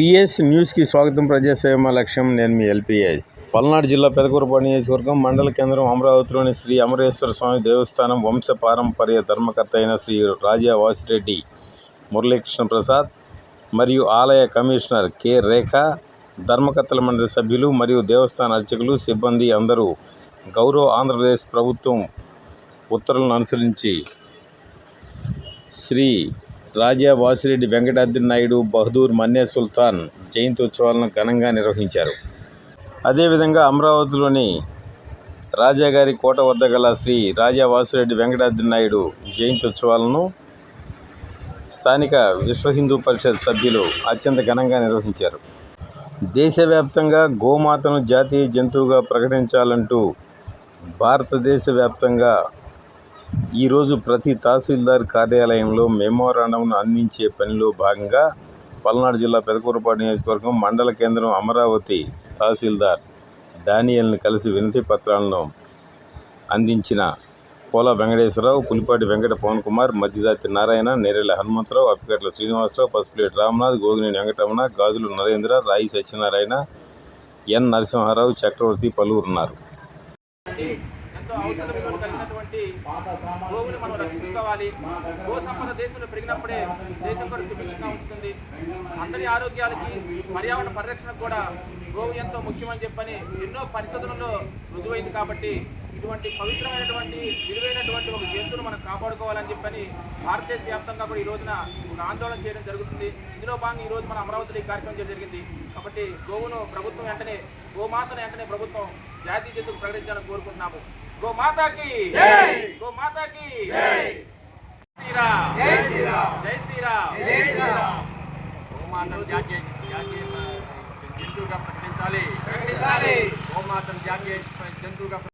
PS న్యూస్కి స్వాగతం. ప్రజాసేవ మా లక్ష్యం. నేను మీ ఎల్పిఎస్. పల్నాడు జిల్లా పెదకూరుపాడు నియోజకవర్గం మండల కేంద్రం అమరావతిలోని శ్రీ అమరేశ్వర స్వామి దేవస్థానం వంశ పారంపర్య ధర్మకర్త అయిన శ్రీ రాజా వాసిరెడ్డి మురళీకృష్ణ ప్రసాద్ మరియు ఆలయ కమిషనర్ కె రేఖ, ధర్మకర్తల మండలి సభ్యులు మరియు దేవస్థాన అర్చకులు, సిబ్బంది అందరూ గౌరవ ఆంధ్రప్రదేశ్ ప్రభుత్వం ఉత్తర్వులను అనుసరించి శ్రీ రాజా వాసిరెడ్డి వెంకటాద్రి నాయుడు బహదూర్ మన్నే సుల్తాన్ జయంతి ఉత్సవాలను ఘనంగా నిర్వహించారు. అదేవిధంగా అమరావతిలోని రాజాగారి కోట వద్ద గల శ్రీ రాజా వాసిరెడ్డి వెంకటాద్రి నాయుడు జయంతి ఉత్సవాలను స్థానిక విశ్వ హిందూ పరిషత్ సభ్యులు అత్యంత ఘనంగా నిర్వహించారు. దేశవ్యాప్తంగా గోమాతను జాతీయ జంతువుగా ప్రకటించాలంటూ భారతదేశ వ్యాప్తంగా ఈరోజు ప్రతి తహసీల్దార్ కార్యాలయంలో మెమోరాండంను అందించే పనిలో భాగంగా పల్నాడు జిల్లా పెదకూరుపాడు నియోజకవర్గం మండల కేంద్రం అమరావతి తహసీల్దార్ డానియల్ని కలిసి వినతి పత్రాలను అందించిన పోల వెంకటేశ్వరరావు, పులిపాటి వెంకట పవన్ కుమార్, మధ్యదాతి నారాయణ, నేరెళ్ల హనుమంతరావు, అప్పికట్ల శ్రీనివాసరావు, పసుపులేటి రామనాథ్, గోగినేని వెంకటరమణ, గాజులు నరేంద్ర, రాయి సత్యనారాయణ, ఎన్ నరసింహారావు, చక్రవర్తి పలువురు ఉన్నారు. ఎంతో ఔషధ విలువలు కలిగినటువంటి గోవుని మనం రక్షించుకోవాలి. గో సంపద దేశంలో పెరిగినప్పుడే దేశం కూడా సుభిక్షంగా ఉంచుతుంది. అందరి ఆరోగ్యాలకి, పర్యావరణ పరిరక్షణకు కూడా గోవు ఎంతో ముఖ్యమని చెప్పని ఎన్నో పరిశోధనల్లో రుజువైంది. కాబట్టి ఇటువంటి పవిత్రమైనటువంటి విలువైనటువంటి ఒక జంతువును మనం కాపాడుకోవాలని చెప్పని భారతదేశ వ్యాప్తంగా కూడా ఈ రోజున ఒక ఆందోళన చేయడం జరుగుతుంది. ఇందులో భాగంగా ఈరోజు మన అమరావతిలో ఈ కార్యక్రమం చేయడం జరిగింది. కాబట్టి గోవును ప్రభుత్వం వెంటనే, గోమాతను వెంటనే ప్రభుత్వం జాతీయ జంతువు ప్రకటించాలని కోరుకుంటున్నాము. గోమాతాకి జై, గోమాతాకి జై, శ్రీరామ్, జై శ్రీరామ్, జై శ్రీరామ్, జై శ్రీరామ్. గోమాతను జాతీయ జంతువుగా ప్రకటించాలి. గోమాతను జాతీయ జంతువుగా